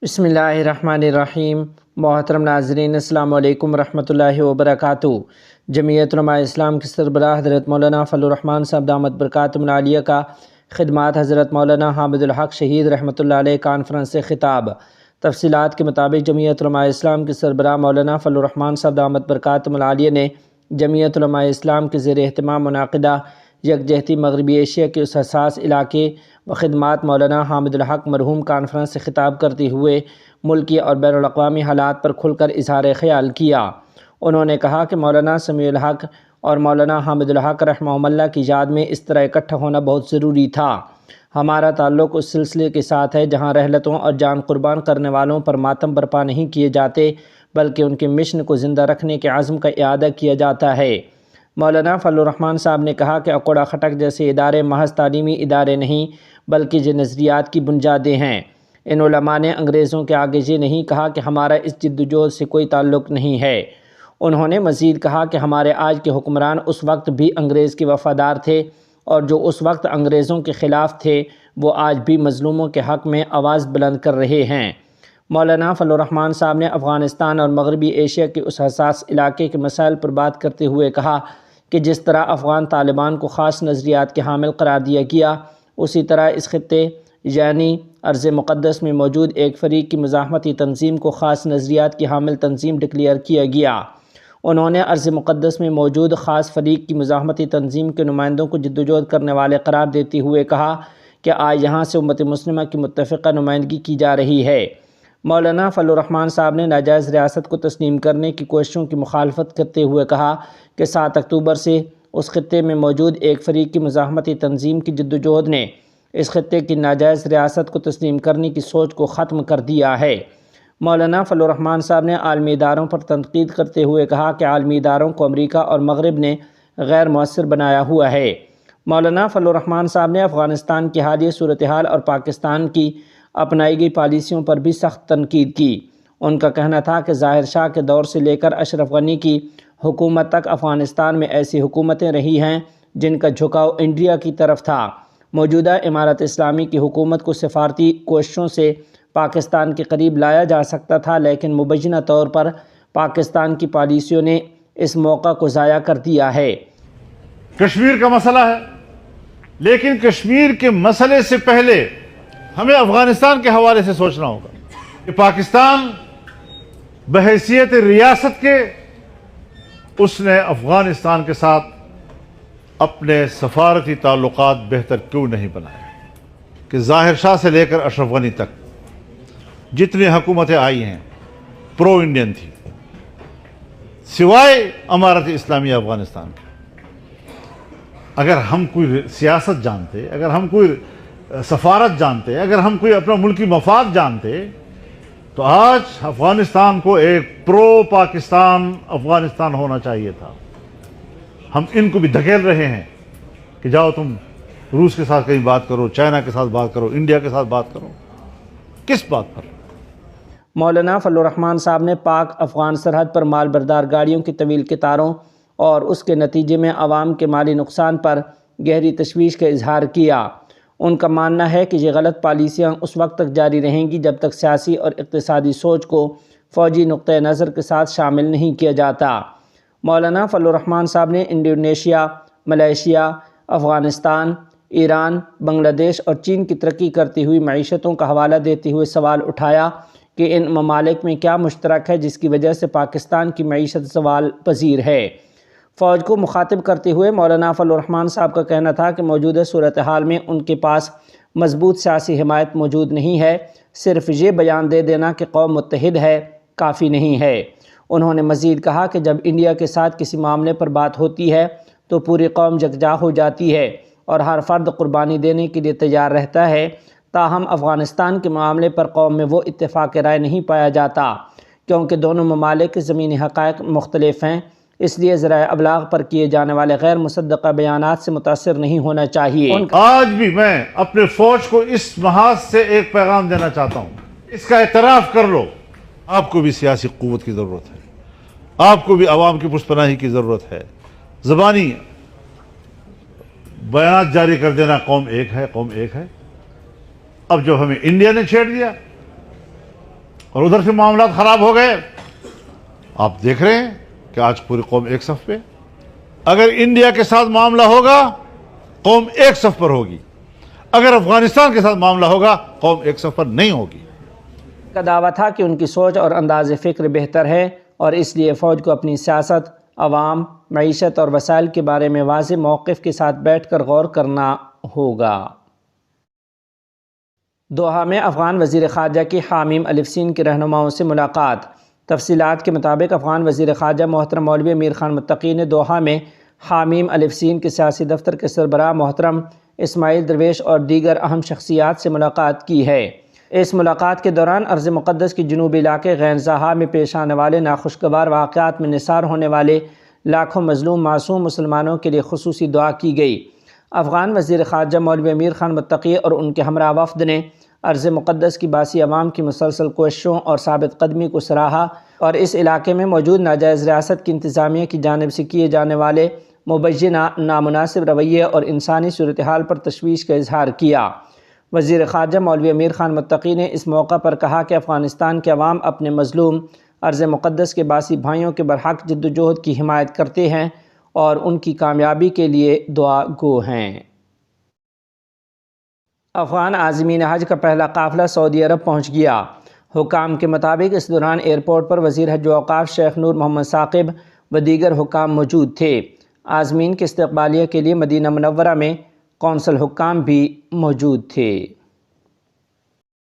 بسم اللہ الرحمن الرحیم۔ محترم ناظرین، السلام علیکم ورحمۃ اللہ وبرکاتہ۔ جمعیت علماء اسلام کے سربراہ حضرت مولانا فضل الرحمان صاحب دامت برکاتہم العالیہ کا خدمات حضرت مولانا حامد الحق شہید رحمۃ اللہ علیہ کانفرنس سے خطاب۔ تفصیلات کے مطابق جمعیت علماء اسلام کے سربراہ مولانا فضل الرحمان صاحب دامت برکاتہم العالیہ نے جمعیت علماء اسلام کے زیر اہتمام منعقدہ یکجہتی مغربی ایشیا کے اس حساس علاقے و خدمات مولانا حامد الحق مرحوم کانفرنس سے خطاب کرتے ہوئے ملکی اور بین الاقوامی حالات پر کھل کر اظہار خیال کیا۔ انہوں نے کہا کہ مولانا سمیع الحق اور مولانا حامد الحق رحمہم اللہ کی یاد میں اس طرح اکٹھا ہونا بہت ضروری تھا۔ ہمارا تعلق اس سلسلے کے ساتھ ہے جہاں رحلتوں اور جان قربان کرنے والوں پر ماتم برپا نہیں کیے جاتے، بلکہ ان کے مشن کو زندہ رکھنے کے عزم کا اعادہ کیا جاتا ہے۔ مولانا فضل الرحمان صاحب نے کہا کہ اکوڑا خٹک جیسے ادارے محض تعلیمی ادارے نہیں بلکہ یہ نظریات کی بنیادیں ہیں۔ ان علماء نے انگریزوں کے آگے یہ نہیں کہا کہ ہمارا اس جدوجہد سے کوئی تعلق نہیں ہے۔ انہوں نے مزید کہا کہ ہمارے آج کے حکمران اس وقت بھی انگریز کے وفادار تھے، اور جو اس وقت انگریزوں کے خلاف تھے وہ آج بھی مظلوموں کے حق میں آواز بلند کر رہے ہیں۔ مولانا فضل الرحمان صاحب نے افغانستان اور مغربی ایشیا کے اس حساس علاقے کے مسائل پر بات کرتے ہوئے کہا کہ جس طرح افغان طالبان کو خاص نظریات کے حامل قرار دیا گیا، اسی طرح اس خطے یعنی ارض مقدس میں موجود ایک فریق کی مزاحمتی تنظیم کو خاص نظریات کی حامل تنظیم ڈکلیئر کیا گیا۔ انہوں نے ارض مقدس میں موجود خاص فریق کی مزاحمتی تنظیم کے نمائندوں کو جدوجہد کرنے والے قرار دیتے ہوئے کہا کہ آج یہاں سے امت مسلمہ کی متفقہ نمائندگی کی جا رہی ہے۔ مولانا فضل الرحمان صاحب نے ناجائز ریاست کو تسلیم کرنے کی کوششوں کی مخالفت کرتے ہوئے کہا کہ 7 اکتوبر سے اس خطے میں موجود ایک فریق کی مزاحمتی تنظیم کی جدوجہد نے اس خطے کی ناجائز ریاست کو تسلیم کرنے کی سوچ کو ختم کر دیا ہے۔ مولانا فضل الرحمان صاحب نے عالمی اداروں پر تنقید کرتے ہوئے کہا کہ عالمی اداروں کو امریکہ اور مغرب نے غیر مؤثر بنایا ہوا ہے۔ مولانا فضل الرحمان صاحب نے افغانستان کی حالیہ صورتحال اور پاکستان کی اپنائی گئی پالیسیوں پر بھی سخت تنقید کی۔ ان کا کہنا تھا کہ ظاہر شاہ کے دور سے لے کر اشرف غنی کی حکومت تک افغانستان میں ایسی حکومتیں رہی ہیں جن کا جھکاؤ انڈیا کی طرف تھا۔ موجودہ امارت اسلامی کی حکومت کو سفارتی کوششوں سے پاکستان کے قریب لایا جا سکتا تھا، لیکن مبینہ طور پر پاکستان کی پالیسیوں نے اس موقع کو ضائع کر دیا ہے۔ کشمیر کا مسئلہ ہے، لیکن کشمیر کے مسئلے سے پہلے ہمیں افغانستان کے حوالے سے سوچنا ہوگا کہ پاکستان بحیثیت ریاست کے اس نے افغانستان کے ساتھ اپنے سفارتی تعلقات بہتر کیوں نہیں بنائے کہ ظاہر شاہ سے لے کر اشرف غنی تک جتنی حکومتیں آئی ہیں پرو انڈین تھی، سوائے امارت اسلامی افغانستان کے۔ اگر ہم کوئی سیاست جانتے، اگر ہم کوئی سفارت جانتے، اگر ہم کوئی اپنا ملکی مفاد جانتے تو آج افغانستان کو ایک پرو پاکستان افغانستان ہونا چاہیے تھا۔ ہم ان کو بھی دھکیل رہے ہیں کہ جاؤ تم روس کے ساتھ کہیں بات کرو، چائنا کے ساتھ بات کرو، انڈیا کے ساتھ بات کرو۔ کس بات پر؟ مولانا فضل الرحمان صاحب نے پاک افغان سرحد پر مال بردار گاڑیوں کی طویل قطاروں اور اس کے نتیجے میں عوام کے مالی نقصان پر گہری تشویش کا اظہار کیا۔ ان کا ماننا ہے کہ یہ غلط پالیسیاں اس وقت تک جاری رہیں گی جب تک سیاسی اور اقتصادی سوچ کو فوجی نقطہ نظر کے ساتھ شامل نہیں کیا جاتا۔ مولانا فضل الرحمان صاحب نے انڈونیشیا، ملائیشیا، افغانستان، ایران، بنگلہ دیش اور چین کی ترقی کرتی ہوئی معیشتوں کا حوالہ دیتے ہوئے سوال اٹھایا کہ ان ممالک میں کیا مشترک ہے جس کی وجہ سے پاکستان کی معیشت زوال پذیر ہے۔ فوج کو مخاطب کرتے ہوئے مولانا فضل الرحمان صاحب کا کہنا تھا کہ موجودہ صورتحال میں ان کے پاس مضبوط سیاسی حمایت موجود نہیں ہے، صرف یہ بیان دے دینا کہ قوم متحد ہے کافی نہیں ہے۔ انہوں نے مزید کہا کہ جب انڈیا کے ساتھ کسی معاملے پر بات ہوتی ہے تو پوری قوم یکجا ہو جاتی ہے اور ہر فرد قربانی دینے کے لیے تیار رہتا ہے، تاہم افغانستان کے معاملے پر قوم میں وہ اتفاق رائے نہیں پایا جاتا، کیونکہ دونوں ممالک کے زمینی حقائق مختلف ہیں، اس لیے ذرائع ابلاغ پر کیے جانے والے غیر مصدقہ بیانات سے متاثر نہیں ہونا چاہیے۔ آج بھی میں اپنے فوج کو اس محاذ سے ایک پیغام دینا چاہتا ہوں، اس کا اعتراف کر لو، آپ کو بھی سیاسی قوت کی ضرورت ہے، آپ کو بھی عوام کی پشت پناہی کی ضرورت ہے۔ زبانی بیانات جاری کر دینا قوم ایک ہے، قوم ایک ہے۔ اب جب ہمیں انڈیا نے چھیڑ دیا اور ادھر سے معاملات خراب ہو گئے. آپ دیکھ رہے ہیں کہ آج پوری قوم ایک صف پہ. اگر انڈیا کے ساتھ معاملہ ہوگا قوم ایک صف پر ہوگی. اگر افغانستان کے ساتھ معاملہ ہوگا قوم ایک صف پر نہیں ہوگی. کا دعویٰ تھا کہ ان کی سوچ اور انداز فکر بہتر ہے اور اس لیے فوج کو اپنی سیاست، عوام، معیشت اور وسائل کے بارے میں واضح موقف کے ساتھ بیٹھ کر غور کرنا ہوگا. دوحہ میں افغان وزیر خارجہ کی حامیم الف سین کے رہنماؤں سے ملاقات. تفصیلات کے مطابق افغان وزیر خارجہ محترم مولوی امیر خان متقی نے دوحہ میں حامیم الف سین کے سیاسی دفتر کے سربراہ محترم اسماعیل درویش اور دیگر اہم شخصیات سے ملاقات کی ہے. اس ملاقات کے دوران ارض مقدس کے جنوبی علاقے غینزہا میں پیش آنے والے ناخوشگوار واقعات میں نثار ہونے والے لاکھوں مظلوم معصوم مسلمانوں کے لیے خصوصی دعا کی گئی. افغان وزیر خارجہ مولوی امیر خان متقی اور ان کے ہمراہ وفد نے ارض مقدس کی باسی عوام کی مسلسل کوششوں اور ثابت قدمی کو سراہا اور اس علاقے میں موجود ناجائز ریاست کی انتظامیہ کی جانب سے کیے جانے والے مبینہ نامناسب رویے اور انسانی صورتحال پر تشویش کا اظہار کیا. وزیر خارجہ مولوی امیر خان متقی نے اس موقع پر کہا کہ افغانستان کے عوام اپنے مظلوم ارض مقدس کے باسی بھائیوں کے برحق جد و جہد کی حمایت کرتے ہیں اور ان کی کامیابی کے لیے دعا گو ہیں. افغان عازمین حج کا پہلا قافلہ سعودی عرب پہنچ گیا. حکام کے مطابق اس دوران ایئرپورٹ پر وزیر حج و اوقاف شیخ نور محمد ثاقب و دیگر حکام موجود تھے. عازمین کے استقبالیہ کے لیے مدینہ منورہ میں کونسل حکام بھی موجود تھے.